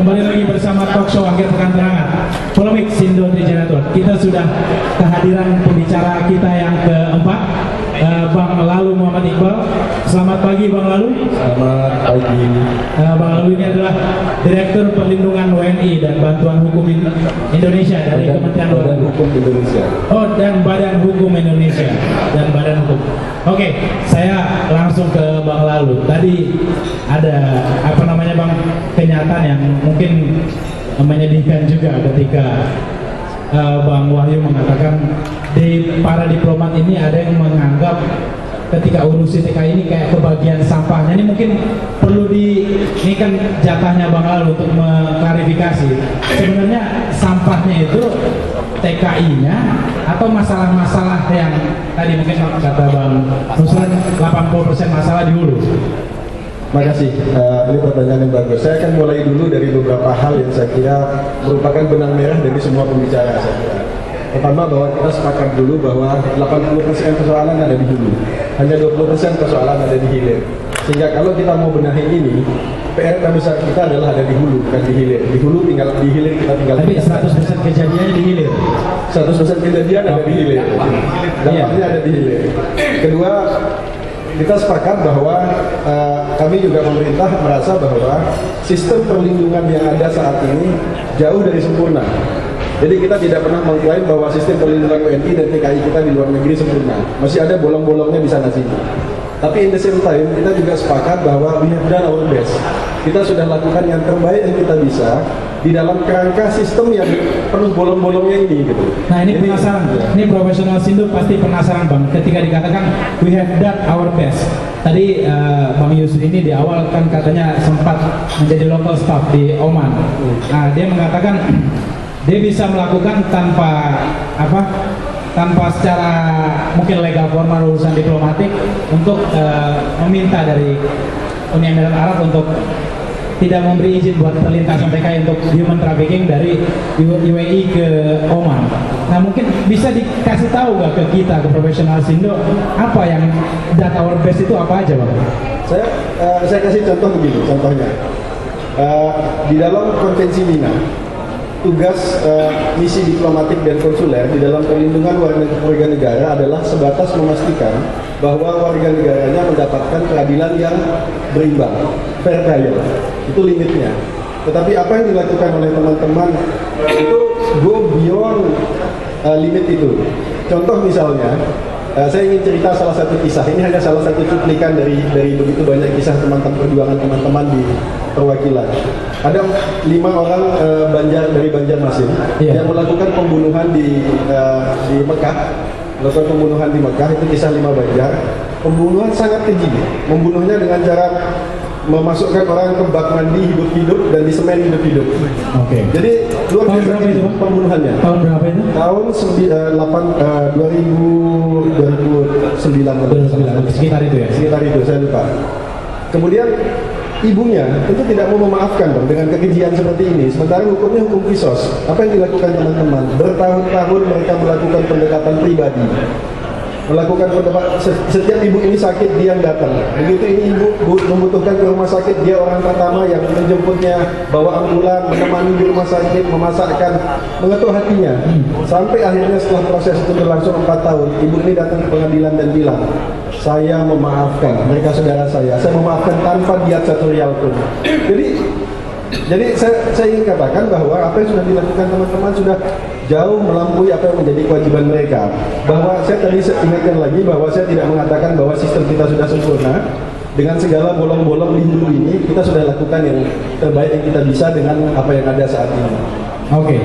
kembali lagi bersama talk show akhir pekan terangan Polemik Sindo Trijanatur. Kita sudah kehadiran pembicara kita yang keempat, Bang Lalu Muhammad Iqbal. Selamat pagi Bang Lalu. Selamat pagi. Bang Lalu ini adalah Direktur Perlindungan WNI dan Bantuan Hukum Indonesia dari Kementerian Luar Badan Hukum Indonesia. Oh, dan Badan Hukum Indonesia dan Badan Hukum. Oke, saya langsung ke Bang Lalu. Tadi ada apa namanya Bang, kenyataan yang mungkin menyedihkan juga ketika Bang Wahyu mengatakan para diplomat ini ada yang menganggap ketika urusi TKI ini kayak kebagian sampahnya. Ini mungkin perlu ini kan jatahnya Bang Lalu untuk mengklarifikasi. Sebenarnya sampahnya itu TKI-nya atau masalah-masalah yang tadi mungkin kata Bang Nusran 80% masalah di hulu. Makasih, ini pertanyaan yang bagus. Saya akan mulai dulu dari beberapa hal yang saya kira merupakan benang merah dari semua pembicara saya kira. Pertama, bahwa kita sepakat dulu bahwa 80% persoalan ada di hulu, hanya 20% persoalan ada di hilir. Sehingga kalau kita mau benahi ini, PR terbesar kita adalah ada di hulu, bukan di hilir. Di hulu tinggal, di hilir kita tinggal. Tapi 100% kejadiannya di hilir. 100% kejadian ada di hilir. Dampaknya ada di hilir. Kedua, kita sepakat bahwa kami juga pemerintah merasa bahwa sistem perlindungan yang ada saat ini jauh dari sempurna. Jadi kita tidak pernah mengklaim bahwa sistem perlindungan WNI dan TKI kita di luar negeri sempurna. Masih ada bolong-bolongnya di sana sini. Tapi in the same time kita juga sepakat bahwa we have done our best. Kita sudah lakukan yang terbaik yang kita bisa di dalam kerangka sistem yang penuh bolong-bolongnya ini gitu. Nah ini penasaran, ini profesional Sindo pasti penasaran Bang, ketika dikatakan we have done our best. Tadi Bang Yusuf ini di awal kan katanya sempat menjadi local staff di Oman. Nah dia mengatakan dia bisa melakukan tanpa secara mungkin legal formal urusan diplomatik untuk meminta dari Uni Emirat Arab untuk tidak memberi izin buat perlintasan TKI untuk human trafficking dari UAE ke Oman. Nah mungkin bisa dikasih tahu gak ke kita, ke profesional Sindo, apa yang data our best itu apa aja Bang? Saya kasih contoh begini, contohnya di dalam konvensi Wina, tugas misi diplomatik dan konsuler di dalam perlindungan warga negara adalah sebatas memastikan bahwa warga negaranya mendapatkan keadilan yang berimbang, fair trial. Itu limitnya. Tetapi apa yang dilakukan oleh teman-teman itu go beyond limit itu. Contoh misalnya, saya ingin cerita salah satu kisah. Ini hanya salah satu cuplikan dari begitu banyak kisah teman-teman perjuangan teman-teman di perwakilan. Ada 5 orang dari Banjarmasin yang melakukan pembunuhan di Mekah. Melakukan pembunuhan di Mekah, itu kisah 5 Banjar. Pembunuhan sangat keji. Membunuhnya dengan cara memasukkan orang ke bak mandi hidup-hidup dan disemen hidup-hidup. Oke. Jadi luar biasa pembunuhannya. Tahun berapa itu? Tahun 2009. Sekitar itu ya? Sekitar itu, saya lupa. Kemudian ibunya tentu tidak mau memaafkan dong dengan kekejian seperti ini. Sementara hukumnya hukum kisos. Apa yang dilakukan teman-teman? Bertahun-tahun mereka melakukan pendekatan pribadi. Setiap ibu ini sakit, dia yang datang. Begitu ini ibu membutuhkan ke rumah sakit, dia orang pertama yang menjemputnya, bawa ambulan, menemani di rumah sakit, memasakkan, mengetuk hatinya. Sampai akhirnya setelah proses itu berlangsung 4 tahun, ibu ini datang ke pengadilan dan bilang, saya memaafkan, mereka saudara saya memaafkan tanpa diat 1 rial pun. Jadi saya ingin katakan bahwa apa yang sudah dilakukan teman-teman sudah jauh melampaui apa yang menjadi kewajiban mereka. Bahwa saya tadi ingatkan lagi bahwa saya tidak mengatakan bahwa sistem kita sudah sempurna. Dengan segala bolong-bolong di hulu ini, kita sudah lakukan yang terbaik yang kita bisa dengan apa yang ada saat ini. Oke,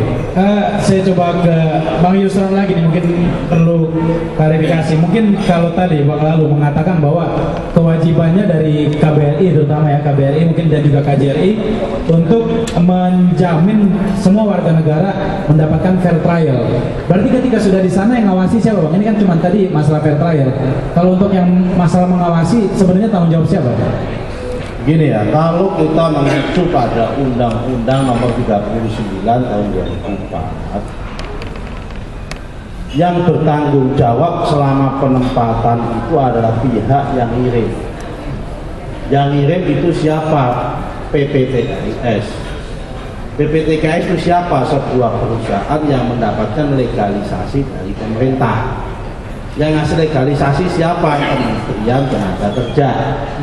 saya coba ke Bang Yusran lagi nih, mungkin perlu klarifikasi. Mungkin kalau tadi Bang Lalu mengatakan bahwa kewajibannya dari KBRI, terutama ya KBRI mungkin dan juga KJRI untuk menjamin semua warga negara mendapatkan fair trial. Berarti ketika sudah di sana yang ngawasi siapa Bang? Ini kan cuma tadi masalah fair trial. Kalau untuk yang masalah mengawasi sebenarnya tanggung jawab siapa? Gini ya, kalau kita mengacu pada Undang-Undang Nomor 39 Tahun 2004, yang bertanggung jawab selama penempatan itu adalah pihak yang ngirim. Yang ngirim itu siapa? PPTKIS. PPTKS itu siapa? Sebuah perusahaan yang mendapatkan legalisasi dari pemerintah. Yang ngasih legalisasi siapa? Kementerian Tenaga Kerja.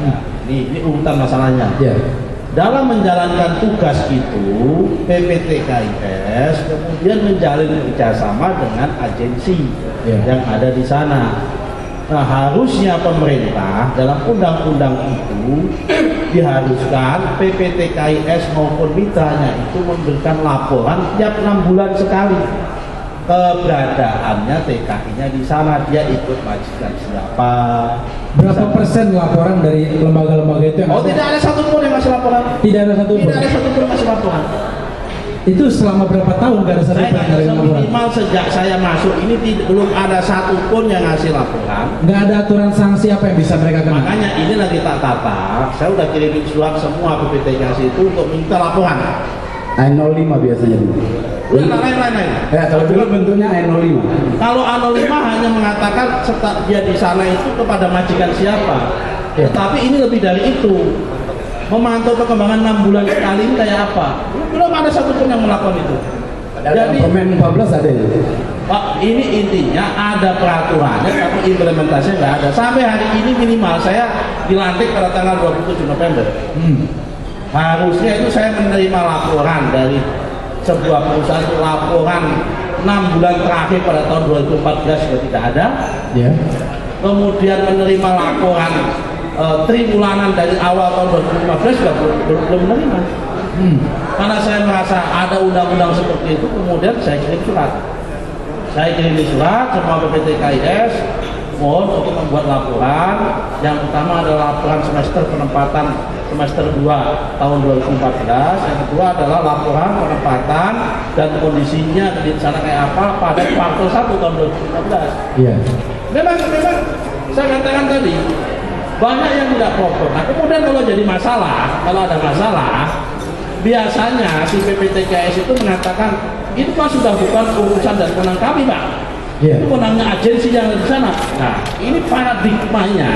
Nah, ini urutan masalahnya. Ya. Dalam menjalankan tugas itu, PPTKS kemudian menjalin kerjasama dengan agensi yang ada di sana. Nah, harusnya pemerintah dalam undang-undang itu diharuskan PPTKS maupun mitranya itu memberikan laporan tiap 6 bulan sekali keberadaannya TKI-nya di sana, dia ikut majikan siapa. Berapa persen laporan dari lembaga-lembaga itu yang tidak ada satupun yang masih laporan. Tidak ada satupun. Tidak ada satupun yang masih laporan. Itu selama berapa tahun nggak ada satupun yang dari laporan? Minimal sejak saya masuk ini belum ada satupun yang ngasih laporan. Nggak ada aturan sanksi apa yang bisa mereka kena. Makanya ini lagi tak tata. Saya udah kirimin surat semua PPTKS itu untuk minta laporan. A05 biasanya dulu. Lain-lain. Ya, kalau dulu bentuknya A05. Kalau A05 hanya mengatakan dia di sana itu kepada majikan siapa. Ya. Tetapi ini lebih dari itu. Memantau perkembangan 6 bulan sekali ini kayak apa? Belum ada satupun yang melakukan itu. Jadi Permen 14 ada itu. Pak, ini intinya ada peraturannya tapi implementasinya nggak ada. Sampai hari ini minimal saya dilantik pada tanggal 27 November. Harusnya itu saya menerima laporan dari sebuah perusahaan, laporan 6 bulan terakhir pada tahun 2014 sudah tidak ada. Ya. Kemudian menerima laporan triwulanan dari awal tahun 2015 juga belum menerima. Karena saya merasa ada undang-undang seperti itu, kemudian saya kirim surat. Saya kirim surat semua PPTKS mohon untuk membuat laporan. Yang pertama adalah laporan semester penempatan semester 2 tahun 2014. Yang kedua adalah laporan penempatan dan kondisinya di sana kayak apa pada kuartal 1 tahun 2015. Iya. Memang saya katakan tadi banyak yang tidak proper. Nah, kemudian kalau jadi masalah, kalau ada masalah, biasanya si PPTKS itu mengatakan itu kan sudah bukan urusan dan kewenangan kami, Pak. Yeah. Itu kewenangan agensi yang ada di sana. Nah, ini paradigmanya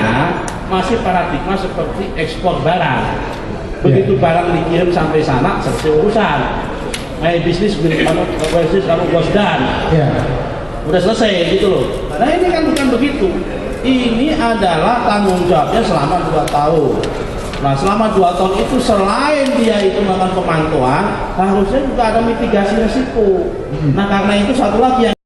masih paradigma seperti ekspor barang. Begitu barang dikirim sampai sana, selesai urusan. My business with kamu bos dan. Udah selesai gitu loh. Nah, ini kan bukan begitu. Ini adalah tanggung jawabnya selama 2 tahun. Nah, selama 2 tahun itu selain dia itu melakukan pemantauan, harusnya juga ada mitigasi risiko. Nah, karena itu satu lagi yang